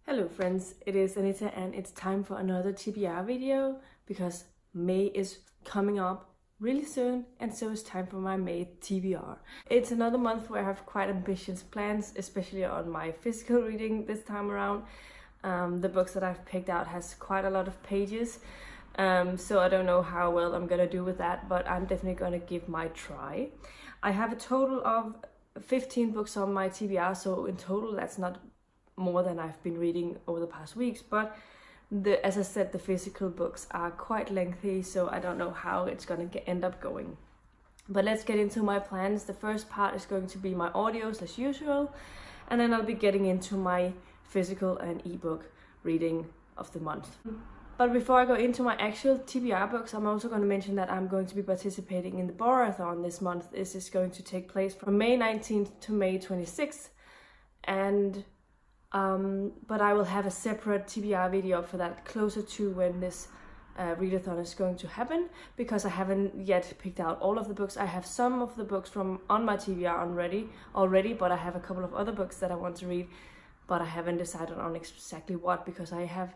Hello friends, it is Anita and it's time for another TBR video because May is coming up really soon and so it's time for my May TBR. It's another month where I have quite ambitious plans, especially on my physical reading this time around. The books that I've picked out has quite a lot of pages, so I don't know how well I'm gonna do with that, but I'm definitely gonna give my try. I have a total of 15 books on my TBR, so in total that's not more than I've been reading over the past weeks, but as I said, the physical books are quite lengthy, so I don't know how it's gonna end up going. But let's get into my plans. The first part is going to be my audios as usual, and then I'll be getting into my physical and ebook reading of the month. But before I go into my actual TBR books, I'm also going to mention that I'm going to be participating in the Borrowathon this month. This is going to take place from May 19th to May 26th, and but I will have a separate TBR video for that closer to when this readathon is going to happen, because I haven't yet picked out all of the books. I have some of the books from on my TBR already, but I have a couple of other books that I want to read, but I haven't decided on exactly what, because I have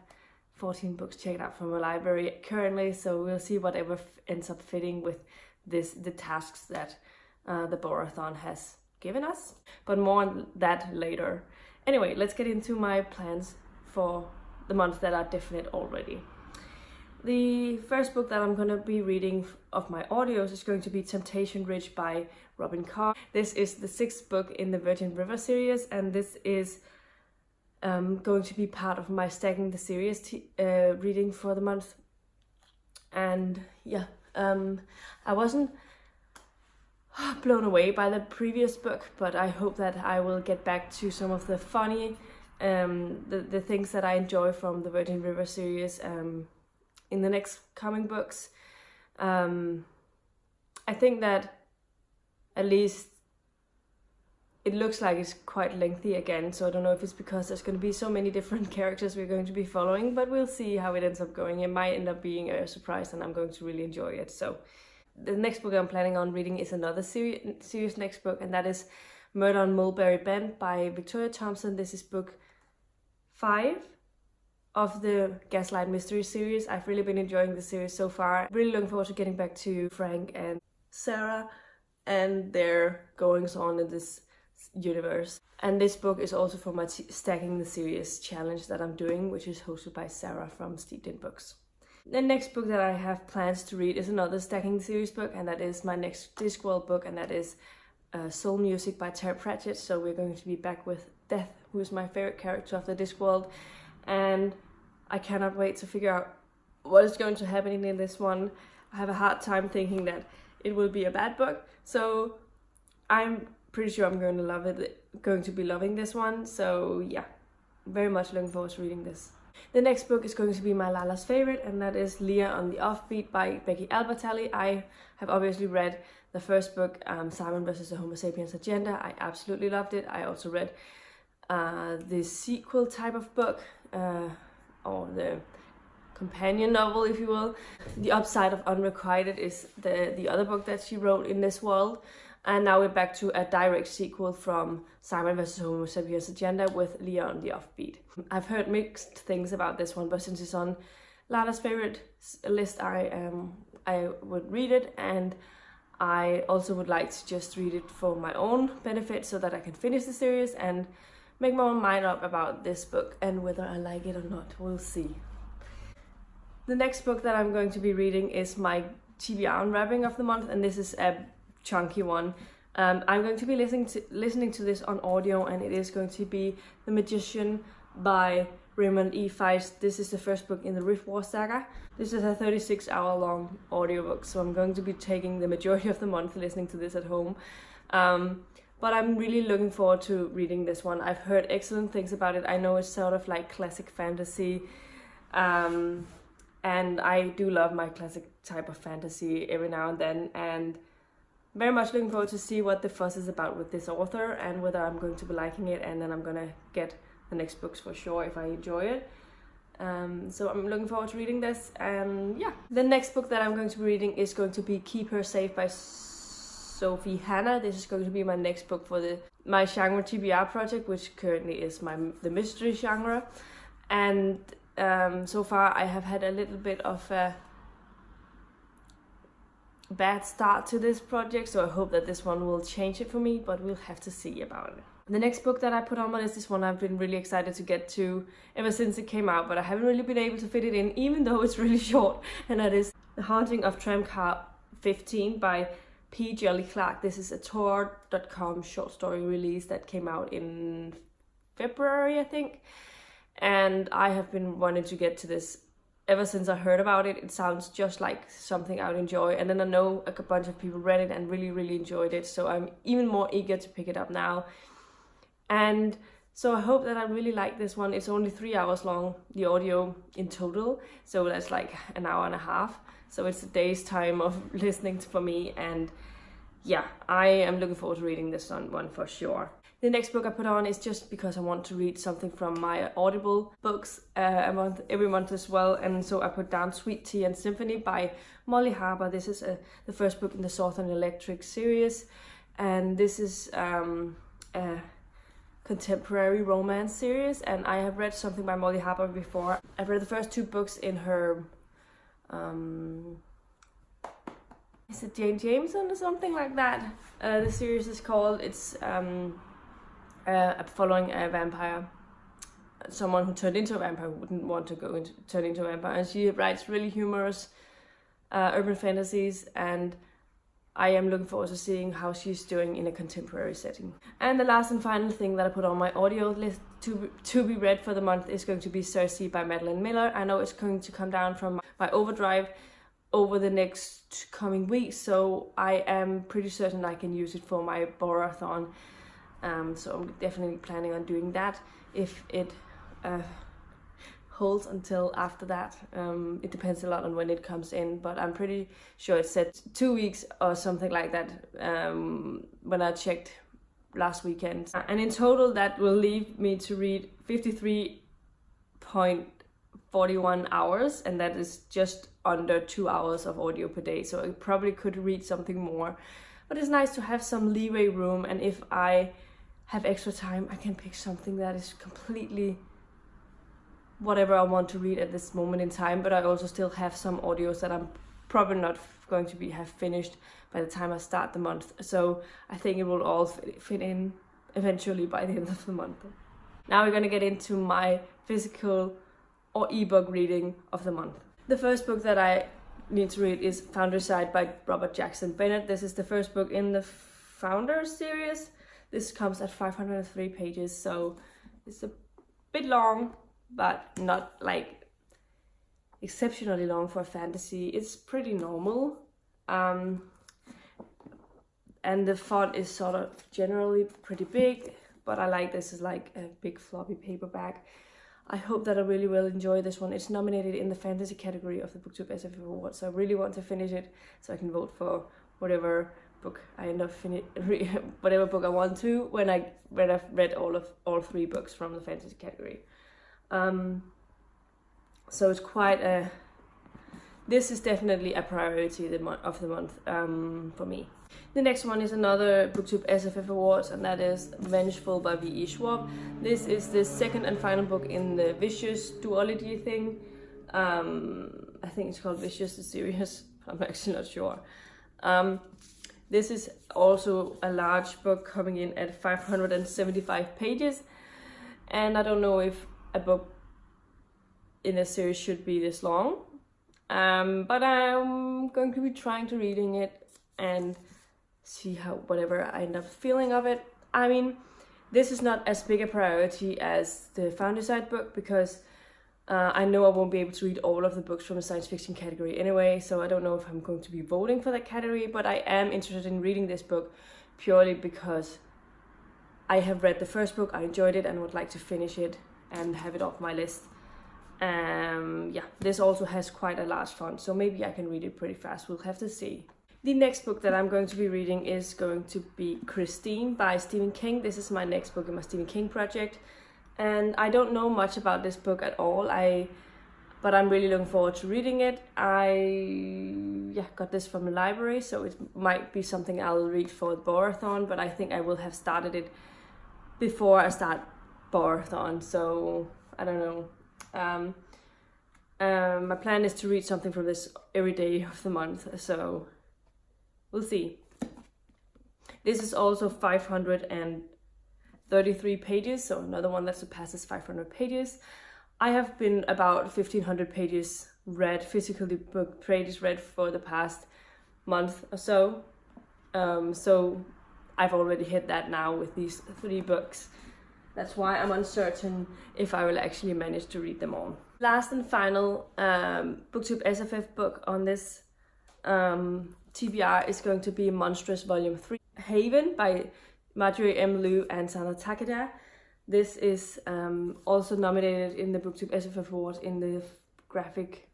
14 books checked out from my library currently, so we'll see whatever ends up fitting with the tasks that the Borrowathon has given us, but more on that later. Anyway, let's get into my plans for the months that are definite already. The first book that I'm going to be reading of my audios is going to be Temptation Ridge by Robyn Carr. This is the 6th book in the Virgin River series, and this is going to be part of my Stacking the Series reading for the month. And yeah, I wasn't blown away by the previous book, but I hope that I will get back to some of the funny the things that I enjoy from the Virgin River series in the next coming books. I think that at least it looks like it's quite lengthy again, so I don't know if it's because there's going to be so many different characters we're going to be following, but we'll see how it ends up going. It might end up being a surprise and I'm going to really enjoy it. So the next book I'm planning on reading is another series next book, and that is Murder on Mulberry Bend by Victoria Thompson. This is book 5 of the Gaslight Mystery series. I've really been enjoying the series so far. Really looking forward to getting back to Frank and Sarah and their goings on in this universe. And this book is also for my Stacking the Series challenge that I'm doing, which is hosted by Sarah from Steeped in Books. The next book that I have plans to read is another Stacking the Series book, and that is my next Discworld book, and that is Soul Music by Terry Pratchett. So we're going to be back with Death, who is my favorite character of the Discworld, and I cannot wait to figure out what is going to happen in this one. I have a hard time thinking that it will be a bad book, so I'm pretty sure I'm going to be loving this one. So yeah, very much looking forward to reading this. The next book is going to be my Lala's favorite, and that is Leah on the Offbeat by Becky Albertally. I have obviously read the first book, Simon vs. the Homo sapiens Agenda. I absolutely loved it. I also read the sequel type of book, or the companion novel, if you will. The Upside of Unrequited is the other book that she wrote in this world. And now we're back to a direct sequel from Simon vs. Homo sapiens Agenda with Leah on the Offbeat. I've heard mixed things about this one, but since it's on Lala's favorite list, I would read it, and I also would like to just read it for my own benefit so that I can finish the series and make my own mind up about this book, and whether I like it or not, we'll see. The next book that I'm going to be reading is my TBR unwrapping of the month, and this is a chunky one. I'm going to be listening to this on audio, and it is going to be The Magician by Raymond Feist. This is the first book in the Rift War saga. This is a 36-hour long audiobook, so I'm going to be taking the majority of the month listening to this at home. But I'm really looking forward to reading this one. I've heard excellent things about it. I know it's sort of like classic fantasy, and I do love my classic type of fantasy every now and then, and very much looking forward to see what the fuss is about with this author and whether I'm going to be liking it, and then I'm gonna get the next books for sure if I enjoy it. So I'm looking forward to reading this, and yeah. The next book that I'm going to be reading is going to be Keep Her Safe by Sophie Hannah. This is going to be my next book for the my genre TBR project, which currently is the mystery genre. And so far I have had a little bit of a bad start to this project, so I hope that this one will change it for me, but we'll have to see about it. The next book that I put on my list is one I've been really excited to get to ever since it came out, but I haven't really been able to fit it in, even though it's really short, and that is The Haunting of Tram Carr 15 by P. Djéli Clark. This is a Tor.com short story release that came out in February, I think, and I have been wanting to get to this ever since I heard about it. It sounds just like something I would enjoy, and then I know a bunch of people read it and really enjoyed it, so I'm even more eager to pick it up now. And so I hope that I really like this one. It's only 3 hours long, the audio in total, so that's like an hour and a half, so it's a day's time of listening for me, and yeah, I am looking forward to reading this one for sure. The next book I put on is just because I want to read something from my Audible books every month as well, and so I put down Sweet Tea and Symphony by Molly Harper. This is the first book in the Southern Electric series, and this is a contemporary romance series, and I have read something by Molly Harper before. I've read the first 2 books in her is it Jane Jameson or something like that? The series is called. It's following a vampire, someone who turned into a vampire, who wouldn't want to turn into a vampire, and she writes really humorous urban fantasies, and I am looking forward to seeing how she's doing in a contemporary setting. And the last and final thing that I put on my audio list to be read for the month is going to be Circe by Madeleine Miller. I know it's going to come down from my overdrive over the next coming weeks, so I am pretty certain I can use it for my Borrowathon. So I'm definitely planning on doing that if it holds until after that. It depends a lot on when it comes in, but I'm pretty sure it said 2 weeks or something like that when I checked last weekend. And in total that will leave me to read 53.41 hours, and that is just under 2 hours of audio per day, so I probably could read something more, but it's nice to have some leeway room, and if I have extra time I can pick something that is completely whatever I want to read at this moment in time, but I also still have some audios that I'm probably not going to have finished by the time I start the month, so I think it will all fit in eventually by the end of the month. Now we're going to get into my physical or ebook reading of the month. The first book that I need to read is Foundryside by Robert Jackson Bennett. This is the first book in the Founders series. This comes at 503 pages, so it's a bit long, but not like exceptionally long for a fantasy. It's pretty normal. And the font is sort of generally pretty big, but I like this is like a big floppy paperback. I hope that I really will enjoy this one. It's nominated in the fantasy category of the Booktubesff Awards, so I really want to finish it so I can vote for whatever book I end up whatever book I want to when I've read all 3 books from the fantasy category. So it's quite a. This is definitely a priority of the month for me. The next one is another Booktubesff Awards, and that is Vengeful by V.E. Schwab. This is the second and final book in the Vicious duology thing. I think it's called Vicious the series. I'm actually not sure. This is also a large book coming in at 575 pages, and I don't know if a book in a series should be this long, but I'm going to be trying to reading it and see whatever I end up feeling of it. I mean, this is not as big a priority as the Foundryside book because I know I won't be able to read all of the books from the science fiction category anyway, so I don't know if I'm going to be voting for that category, but I am interested in reading this book purely because I have read the first book, I enjoyed it, and would like to finish it and have it off my list. Yeah, this also has quite a large font, so maybe I can read it pretty fast. We'll have to see. The next book that I'm going to be reading is going to be Christine by Stephen King. This is my next book in my Stephen King project, and I don't know much about this book at all. I but I'm really looking forward to reading it. I got this from the library, so it might be something I'll read for the Borrowathon, but I think I will have started it before I start Borrowathon, so I don't know. My plan is to read something from this every day of the month, so we'll see. This is also 533 pages, so another one that surpasses 500 pages. I have been about 1,500 pages read, physically book pages read for the past month or so. So I've already hit that now with these 3 books. That's why I'm uncertain if I will actually manage to read them all. Last and final Booktubesff book on this TBR is going to be Monstress Volume 3, Haven by Marjorie M. Liu and Sana Takeda. This is also nominated in the Booktubesff Award in the graphic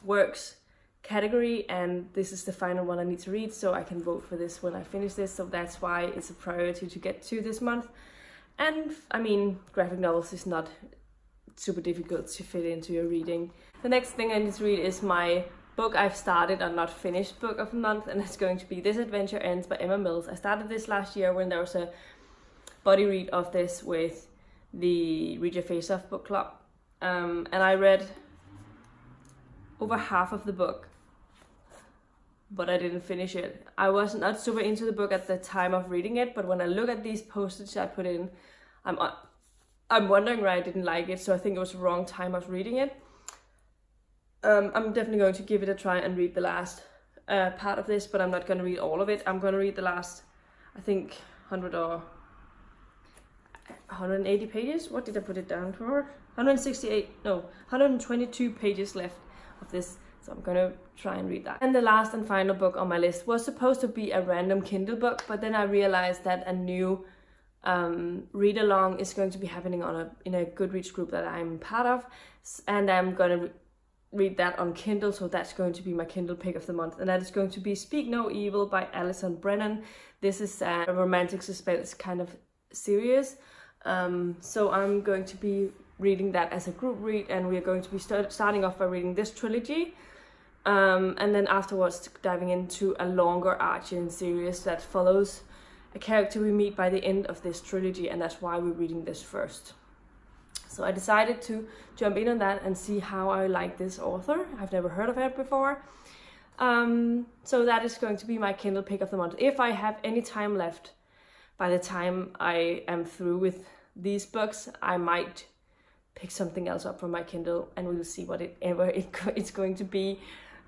works category, and this is the final one I need to read, so I can vote for this when I finish this, so that's why it's a priority to get to this month. And I mean, graphic novels is not super difficult to fit into your reading. The next thing I need to read is my book I've started and not finished book of the month, and it's going to be This Adventure Ends by Emma Mills. I started this last year when there was a buddy read of this with the Read Your Face Off book club, and I read over half of the book, but I didn't finish it. I was not super into the book at the time of reading it, but when I look at these postage I put in, I'm wondering why I didn't like it, so I think it was the wrong time of reading it. I'm definitely going to give it a try and read the last part of this, but I'm not going to read all of it. I'm going to read the last, I think, 100 or 180 pages. What did I put it down for? 122 pages left of this, so I'm going to try and read that. And the last and final book on my list was supposed to be a random Kindle book, but then I realized that a new read along is going to be happening in a Goodreads group that I'm part of, and I'm going to read that on Kindle, so that's going to be my Kindle pick of the month, and that is going to be Speak No Evil by Alisson Brennan. This is a romantic suspense kind of series, so I'm going to be reading that as a group read, and we're going to be starting off by reading this trilogy, and then afterwards diving into a longer arching series that follows a character we meet by the end of this trilogy, and that's why we're reading this first. So I decided to jump in on that and see how I like this author. I've never heard of her before. So that is going to be my Kindle pick of the month. If I have any time left by the time I am through with these books, I might pick something else up from my Kindle, and we'll see what it's going to be.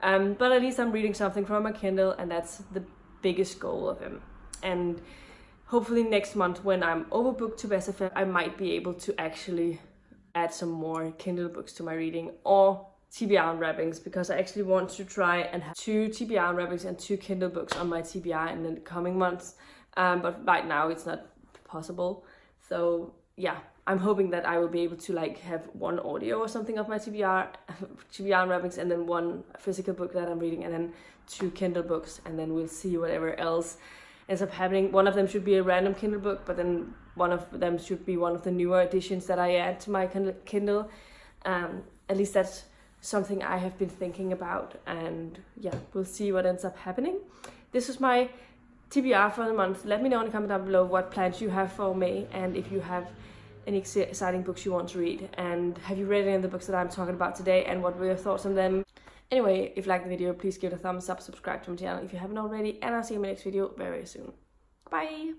But at least I'm reading something from my Kindle, and that's the biggest goal of him. And hopefully next month, when I'm over Booktubesff, I might be able to actually add some more Kindle books to my reading, or TBR unwrappings, because I actually want to try and have 2 TBR unwrappings and 2 Kindle books on my TBR in the coming months. But right now it's not possible. So yeah, I'm hoping that I will be able to like have 1 audio or something of my TBR unwrappings, and then 1 physical book that I'm reading, and then 2 Kindle books, and then we'll see whatever else ends up happening. One of them should be a random Kindle book, but then one of them should be one of the newer editions that I add to my Kindle. At least that's something I have been thinking about, and yeah, we'll see what ends up happening. This is my TBR for the month. Let me know in the comment down below what plans you have for May, and if you have any exciting books you want to read, and have you read any of the books that I'm talking about today, and what were your thoughts on them. Anyway, if you liked the video, please give it a thumbs up, subscribe to my channel if you haven't already, and I'll see you in my next video very soon. Bye!